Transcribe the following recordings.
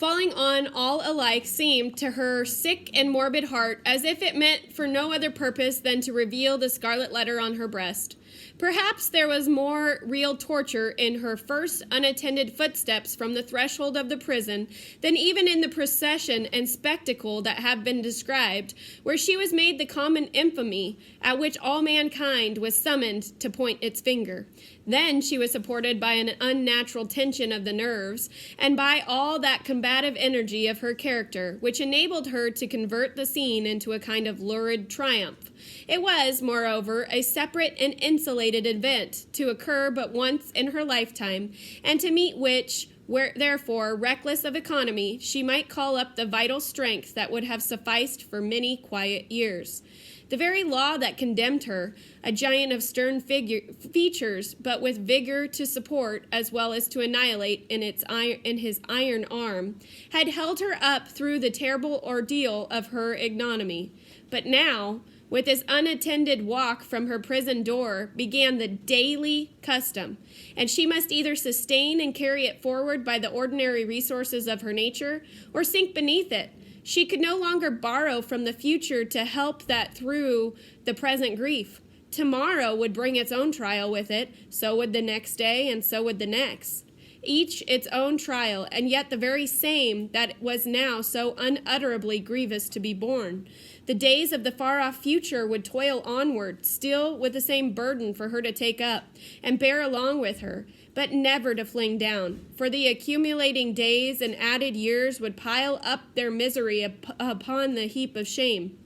falling on all alike seemed to her sick and morbid heart as if it meant for no other purpose than to reveal the scarlet letter on her breast. Perhaps there was more real torture in her first unattended footsteps from the threshold of the prison than even in the procession and spectacle that have been described, where she was made the common infamy at which all mankind was summoned to point its finger. Then she was supported by an unnatural tension of the nerves, and by all that combative energy of her character, which enabled her to convert the scene into a kind of lurid triumph. It was, moreover, a separate and insulated event, to occur but once in her lifetime, and to meet which, therefore, reckless of economy, she might call up the vital strength that would have sufficed for many quiet years. The very law that condemned her, a giant of stern features, but with vigor to support as well as to annihilate in his iron arm, had held her up through the terrible ordeal of her ignominy. But now, with this unattended walk from her prison door, began the daily custom, and she must either sustain and carry it forward by the ordinary resources of her nature, or sink beneath it. She could no longer borrow from the future to help that through the present grief. Tomorrow would bring its own trial with it, so would the next day, and so would the next. Each its own trial, and yet the very same that was now so unutterably grievous to be borne. The days of the far-off future would toil onward, still with the same burden for her to take up and bear along with her, but never to fling down, for the accumulating days and added years would pile up their misery upon the heap of shame.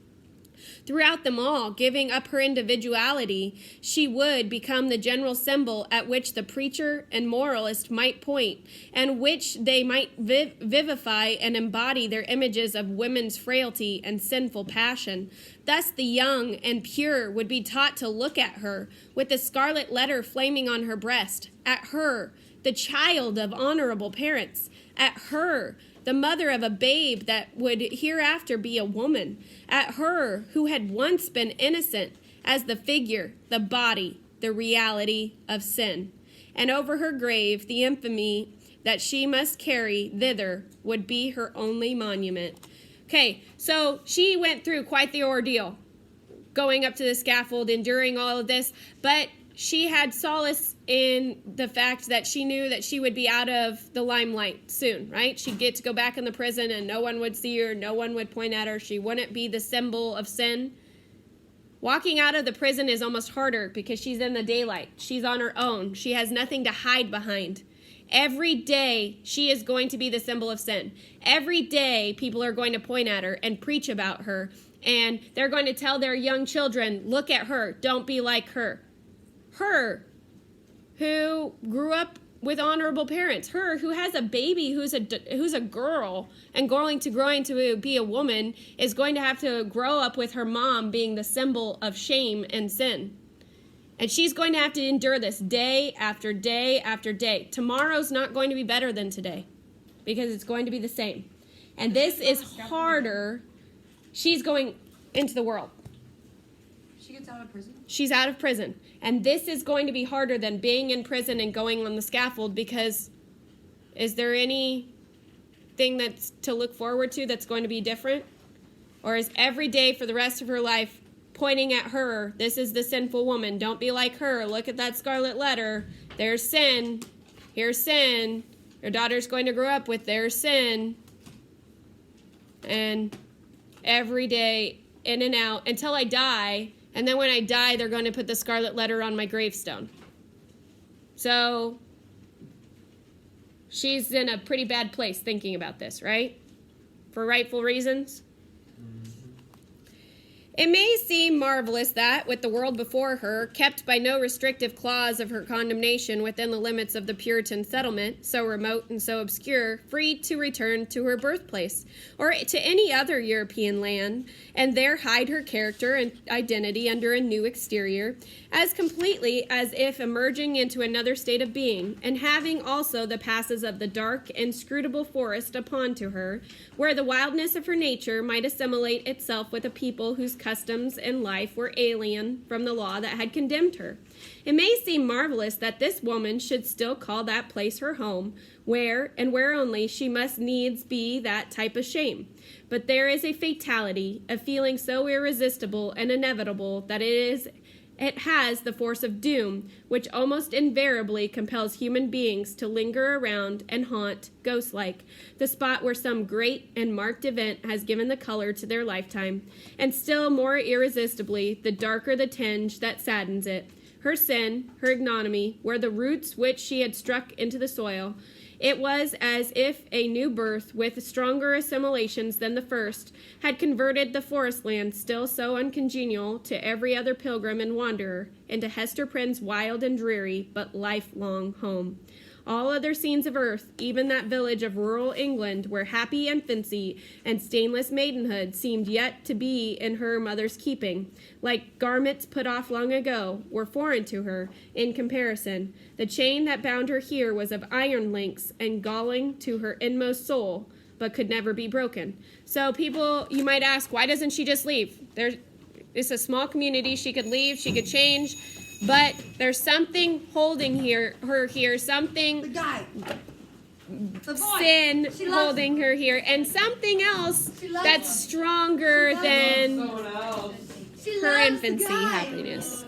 Throughout them all, giving up her individuality, she would become the general symbol at which the preacher and moralist might point, and which they might vivify and embody their images of women's frailty and sinful passion. Thus the young and pure would be taught to look at her, with the scarlet letter flaming on her breast, at her, the child of honorable parents, at her, the mother of a babe that would hereafter be a woman, at her who had once been innocent, as the figure, the body, the reality of sin. And over her grave, the infamy that she must carry thither would be her only monument. Okay, so she went through quite the ordeal, going up to the scaffold, enduring all of this, but she had solace in the fact that she knew that she would be out of the limelight soon, right? She'd get to go back in the prison and no one would see her, no one would point at her. She wouldn't be the symbol of sin. Walking out of the prison is almost harder because she's in the daylight. She's on her own. She has nothing to hide behind. Every day, she is going to be the symbol of sin. Every day, people are going to point at her and preach about her, and they're going to tell their young children, look at her, don't be like her. Her, who grew up with honorable parents. Her, who has a baby who's a girl and growing to be a woman, is going to have to grow up with her mom being the symbol of shame and sin. And she's going to have to endure this day after day after day. Tomorrow's not going to be better than today because it's going to be the same. And this is harder. She's going into the world. She gets out of prison? She's out of prison. And this is going to be harder than being in prison and going on the scaffold, because is there anything that's to look forward to that's going to be different? Or is every day for the rest of her life pointing at her, this is the sinful woman, don't be like her, look at that scarlet letter, there's sin, here's sin, your daughter's going to grow up with their sin, and every day in and out until I die. And then when I die, they're going to put the scarlet letter on my gravestone. So she's in a pretty bad place thinking about this, right? For rightful reasons. It may seem marvelous that, with the world before her, kept by no restrictive clause of her condemnation within the limits of the Puritan settlement, so remote and so obscure, free to return to her birthplace, or to any other European land, and there hide her character and identity under a new exterior, as completely as if emerging into another state of being, and having also the passes of the dark, inscrutable forest upon to her, where the wildness of her nature might assimilate itself with a people whose customs and life were alien from the law that had condemned her. It may seem marvelous that this woman should still call that place her home, where, and where only, she must needs be that type of shame. But there is a fatality, a feeling so irresistible and inevitable that it has the force of doom, which almost invariably compels human beings to linger around and haunt, ghost-like, the spot where some great and marked event has given the color to their lifetime, and still more irresistibly, the darker the tinge that saddens it. Her sin, her ignominy, were the roots which she had struck into the soil. It was as if a new birth, with stronger assimilations than the first, had converted the forest land, still so uncongenial to every other pilgrim and wanderer, into Hester Prynne's wild and dreary but lifelong home. All other scenes of earth, even that village of rural England where happy infancy and stainless maidenhood seemed yet to be in her mother's keeping, like garments put off long ago, were foreign to her in comparison. The chain that bound her here was of iron links and galling to her inmost soul, but could never be broken. So people, you might ask, why doesn't she just leave? It's a small community. She could leave. She could change. But there's something holding her here, something, The guy. The boy. sin She loves holding her here, and something else She loves that's him. stronger She loves than Someone else. She her loves the infancy guy. happiness.